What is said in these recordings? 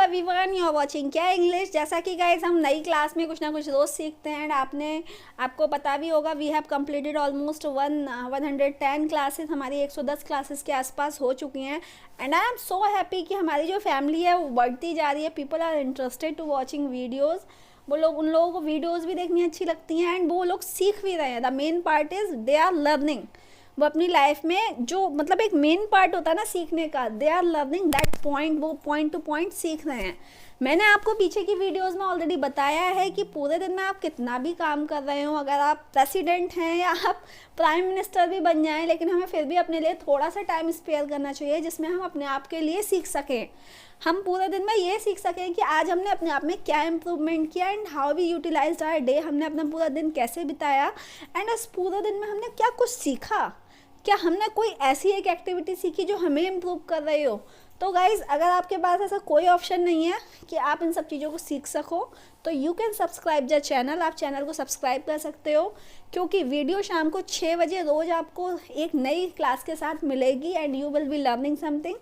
Everyone, you are watching क्या English. जैसा कि गाइस हम नई क्लास में कुछ ना कुछ रोज़ सीखते हैं एंड आपको पता भी होगा we have completed almost 110 classes. हमारी 110 क्लासेस के आसपास हो चुकी हैं and I am so happy कि हमारी जो फैमिली है वो बढ़ती जा रही है। People are interested to watching videos. वो लोग उन लोगों को वीडियोज़ भी देखनी अच्छी लगती हैं एंड वो लोग सीख भी रहे हैं। The main part is they are learning. वो अपनी लाइफ में जो मतलब एक मेन पार्ट होता है ना सीखने का, they are learning that point. वो पॉइंट टू पॉइंट सीख रहे हैं। मैंने आपको पीछे की वीडियोस में ऑलरेडी बताया है कि पूरे दिन में आप कितना भी काम कर रहे हो, अगर आप प्रेसिडेंट हैं या आप प्राइम मिनिस्टर भी बन जाएं, लेकिन हमें फिर भी अपने लिए थोड़ा सा टाइम स्पेयर करना चाहिए जिसमें हम अपने आप के लिए सीख सकें। हम पूरे दिन में ये सीख सकें कि आज हमने अपने आप में क्या इम्प्रूवमेंट किया and how we utilized our day. हमने अपना पूरा दिन कैसे बिताया एंड उस पूरे दिन में हमने क्या कुछ सीखा। क्या हमने कोई ऐसी एक एक्टिविटी सीखी जो हमें इम्प्रूव कर रही हो। तो गाइज़, अगर आपके पास ऐसा कोई ऑप्शन नहीं है कि आप इन सब चीज़ों को सीख सको तो you can subscribe the channel. आप चैनल को सब्सक्राइब कर सकते हो क्योंकि वीडियो शाम को 6 बजे रोज़ आपको एक नई क्लास के साथ मिलेगी and you will be learning something.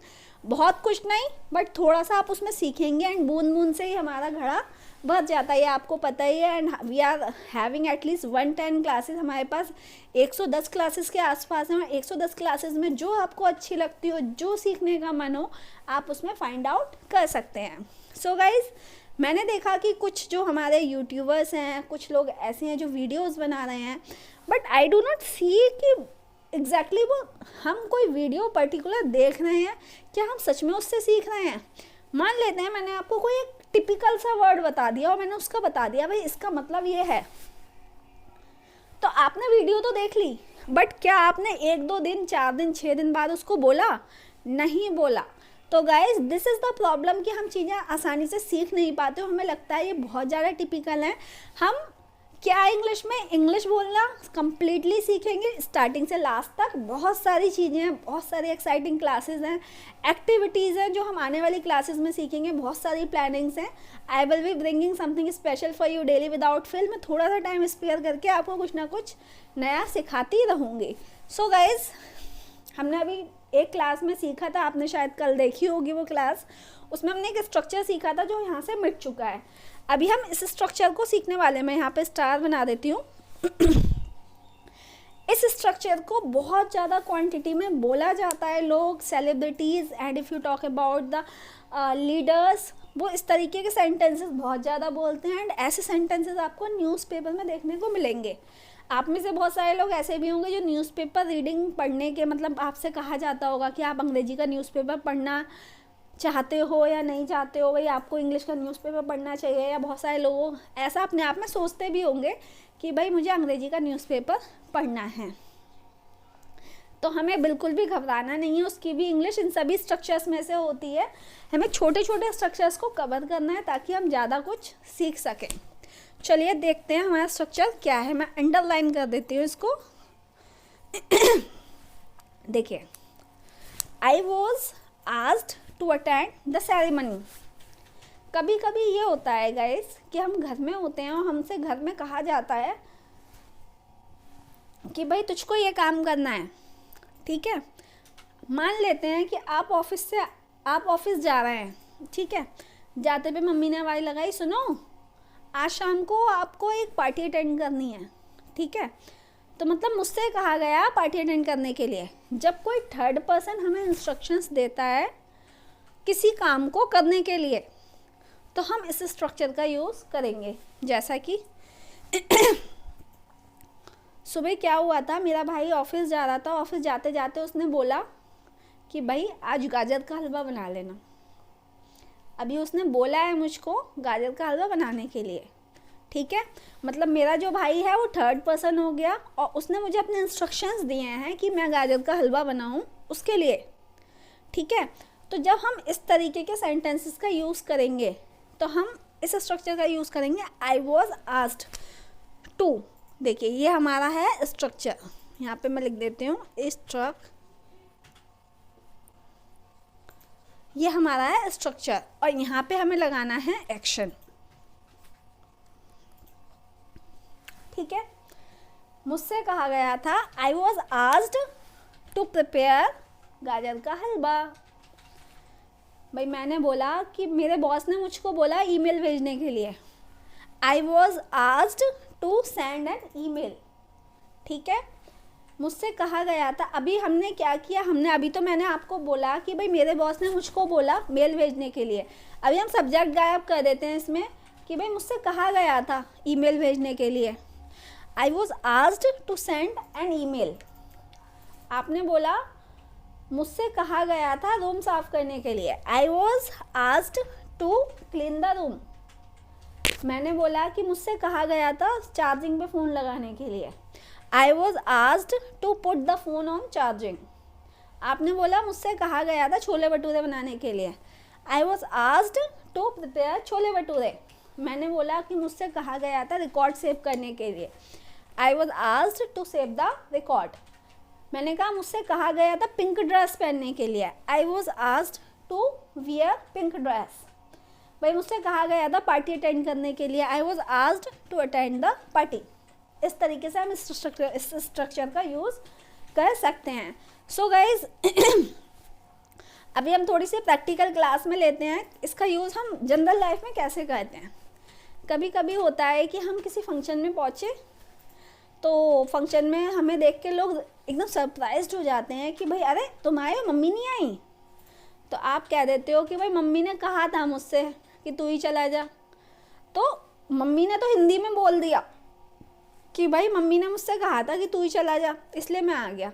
बहुत कुछ नहीं बट थोड़ा सा आप उसमें सीखेंगे एंड बूंद बूंद से ही हमारा घड़ा भर जाता है, ये आपको पता ही है। And we are having at least 110 classes. हमारे पास 110 क्लासेस के आसपास हैं। 110 क्लासेस में जो आपको अच्छी लगती हो, जो सीखने का मन हो, आप उसमें फाइंड आउट कर सकते हैं। सो गाइज, मैंने देखा कि कुछ जो हमारे यूट्यूबर्स हैं, कुछ लोग ऐसे हैं जो वीडियोस बना रहे हैं, बट आई डू नॉट सी कि एग्जैक्टली वो हम कोई वीडियो पर्टिकुलर देख रहे हैं, क्या हम सच में उससे सीख रहे हैं। मान लेते हैं मैंने आपको कोई एक टिपिकल सा वर्ड बता दिया और मैंने उसका बता दिया भाई इसका मतलब ये है, तो आपने वीडियो तो देख ली बट क्या आपने 1-2 दिन 4 दिन 6 दिन बाद उसको बोला? नहीं बोला। तो guys, this is the problem कि हम चीज़ें आसानी से सीख नहीं पाते हो। हमें लगता है ये बहुत ज़्यादा टिपिकल है। हम क्या इंग्लिश में इंग्लिश बोलना कंप्लीटली सीखेंगे स्टार्टिंग से लास्ट तक। बहुत सारी चीज़ें हैं, बहुत सारी एक्साइटिंग क्लासेस हैं, एक्टिविटीज़ हैं जो हम आने वाली क्लासेस में सीखेंगे। बहुत सारी प्लानिंग्स हैं। आई will be bringing something special for you daily without fail. मैं थोड़ा सा टाइम स्पेयर करके आपको कुछ ना कुछ नया सिखाती रहूँगी। सो गाइज, हमने अभी एक क्लास में सीखा था, आपने शायद कल देखी होगी वो क्लास। उसमें हमने एक स्ट्रक्चर सीखा था जो यहाँ से मिट चुका है। अभी हम इस स्ट्रक्चर को सीखने वाले हैं। मैं यहाँ पे स्टार बना देती हूँ। इस स्ट्रक्चर को बहुत ज़्यादा क्वांटिटी में बोला जाता है। लोग, celebrities and if you talk about the leaders, वो इस तरीके के सेंटेंसेस बहुत ज़्यादा बोलते हैं एंड ऐसे सेंटेंसेस आपको न्यूज़पेपर में देखने को मिलेंगे। आप में से बहुत सारे लोग ऐसे भी होंगे जो न्यूज़पेपर रीडिंग पढ़ने के मतलब आपसे कहा जाता होगा कि आप अंग्रेजी का न्यूज़पेपर पढ़ना चाहते हो या नहीं चाहते हो, भाई आपको इंग्लिश का न्यूज़पेपर पढ़ना चाहिए। या बहुत सारे लोग ऐसा अपने आप में सोचते भी होंगे कि भाई मुझे अंग्रेजी का न्यूज़पेपर पढ़ना है। तो हमें बिल्कुल भी घबराना नहीं है, उसकी भी इंग्लिश इन सभी स्ट्रक्चर्स में से होती है। हमें छोटे छोटे स्ट्रक्चर्स को कवर करना है ताकि हम ज़्यादा कुछ सीख सकें। चलिए देखते हैं हमारा स्ट्रक्चर क्या है। मैं अंडरलाइन कर देती हूँ इसको। देखिए, I was asked to attend the ceremony. कभी कभी ये होता है गाइस कि हम घर में होते हैं और हमसे घर में कहा जाता है कि भाई तुझको ये काम करना है, ठीक है। मान लेते हैं कि आप ऑफिस जा रहे हैं, ठीक है। जाते पे मम्मी ने आवाज़ लगाई, सुनो आज शाम को आपको एक पार्टी अटेंड करनी है, ठीक है। तो मतलब मुझसे कहा गया पार्टी अटेंड करने के लिए। जब कोई थर्ड पर्सन हमें इंस्ट्रक्शंस देता है किसी काम को करने के लिए तो हम इस स्ट्रक्चर का यूज़ करेंगे। जैसा कि सुबह क्या हुआ था, मेरा भाई ऑफिस जा रहा था। ऑफिस जाते जाते उसने बोला कि भाई आज गाजर का हलवा बना लेना। अभी उसने बोला है मुझको गाजर का हलवा बनाने के लिए, ठीक है। मतलब मेरा जो भाई है वो थर्ड पर्सन हो गया और उसने मुझे अपने इंस्ट्रक्शंस दिए हैं कि मैं गाजर का हलवा बनाऊं उसके लिए, ठीक है। तो जब हम इस तरीके के सेंटेंसेस का यूज़ करेंगे तो हम इस स्ट्रक्चर का यूज़ करेंगे। I was asked to. देखिए ये हमारा है स्ट्रक्चर। यहाँ पे मैं लिख देती हूँ ये हमारा है स्ट्रक्चर और यहाँ पे हमें लगाना है एक्शन, ठीक है। मुझसे कहा गया था I was asked to prepare gajar का हलवा। भाई मैंने बोला कि मेरे बॉस ने मुझको बोला ईमेल भेजने के लिए। I was asked to send an email. ठीक है, मुझसे कहा गया था। अभी हमने क्या किया, हमने अभी तो मैंने आपको बोला कि भाई मेरे बॉस ने मुझको बोला मेल भेजने के लिए। अभी हम सब्जेक्ट गायब कर देते हैं इसमें कि भाई मुझसे कहा गया था ईमेल भेजने के लिए। I was asked to send an email. आपने बोला मुझसे कहा गया था रूम साफ करने के लिए। I was asked to clean the room. मैंने बोला कि मुझसे कहा गया था चार्जिंग पे फ़ोन लगाने के लिए। I was asked to put the phone on charging. आपने बोला मुझसे कहा गया था छोले भटूरे बनाने के लिए। I was asked to prepare chole bhature. मैंने बोला कि मुझसे कहा गया था रिकॉर्ड सेव करने के लिए। I was asked to save the record. मैंने कहा मुझसे कहा गया था पिंक ड्रेस पहनने के लिए। I was asked to wear pink dress. भाई मुझसे कहा गया था पार्टी अटेंड करने के लिए। I was asked to attend the party. इस तरीके से हम इस स्ट्रक्चर का यूज़ कर सकते हैं। सो गाइज अभी हम थोड़ी सी प्रैक्टिकल क्लास में लेते हैं इसका यूज़ हम जनरल लाइफ में कैसे करते हैं। कभी कभी होता है कि हम किसी फंक्शन में पहुँचे तो फंक्शन में हमें देख के लोग एकदम सरप्राइज्ड हो जाते हैं कि भाई अरे तुम आए हो, मम्मी नहीं आई। तो आप कह देते हो कि भाई मम्मी ने कहा था मुझसे कि तू ही चला जा। तो मम्मी ने तो हिंदी में बोल दिया कि भाई मम्मी ने मुझसे कहा था कि तू ही चला जा, इसलिए मैं आ गया।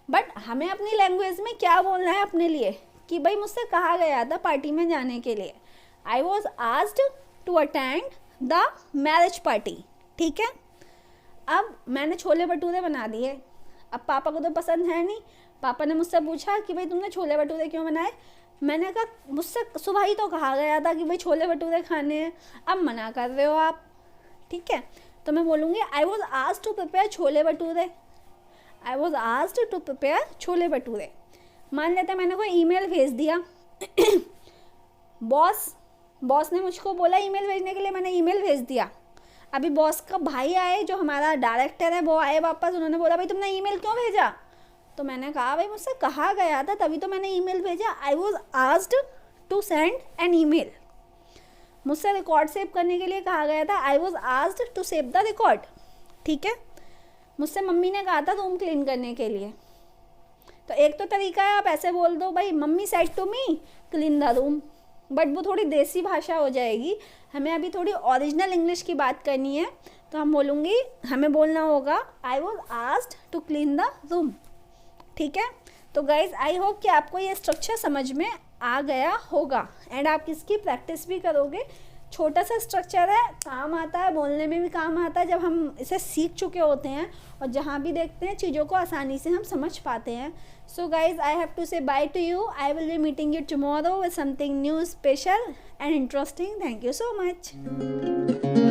बट हमें अपनी लैंग्वेज में क्या बोलना है अपने लिए कि भाई मुझसे कहा गया था पार्टी में जाने के लिए। I was asked to attend the marriage party. ठीक है, अब मैंने छोले भटूरे बना दिए। अब पापा को तो पसंद है नहीं। पापा ने मुझसे पूछा कि भाई तुमने छोले भटूरे क्यों बनाए। मैंने कहा मुझसे सुबह ही तो कहा गया था कि भाई छोले भटूरे खाने हैं, अब मना कर रहे हो आप। ठीक है, तो मैं बोलूँगी I was asked to prepare chole bhature. I was asked to prepare chole bhature. मान लेते हैं मैंने कोई ईमेल भेज दिया बॉस ने मुझको बोला ईमेल भेजने के लिए, मैंने ईमेल भेज दिया। अभी बॉस का भाई आए जो हमारा डायरेक्टर है वो आए वापस, उन्होंने बोला भाई तुमने ईमेल क्यों भेजा। तो मैंने कहा भाई मुझसे कहा गया था तभी तो मैंने ईमेल भेजा। I was asked to send an email. मुझसे रिकॉर्ड सेव करने के लिए कहा गया था। I was asked to save the record. ठीक है, मुझसे मम्मी ने कहा था रूम क्लीन करने के लिए। तो एक तो तरीका है आप ऐसे बोल दो भाई mummy said to me clean the room, but वो थोड़ी देसी भाषा हो जाएगी। हमें अभी थोड़ी ओरिजिनल इंग्लिश की बात करनी है, तो हम बोलूँगी हमें बोलना होगा I was asked to clean the room. ठीक है, तो गाइज आई होप कि आपको ये स्ट्रक्चर समझ में आ गया होगा एंड आप इसकी प्रैक्टिस भी करोगे। छोटा सा स्ट्रक्चर है, काम आता है, बोलने में भी काम आता है जब हम इसे सीख चुके होते हैं और जहाँ भी देखते हैं चीज़ों को आसानी से हम समझ पाते हैं। So guys I have to say bye to you. I will be meeting you tomorrow with something new special and interesting. Thank you so much.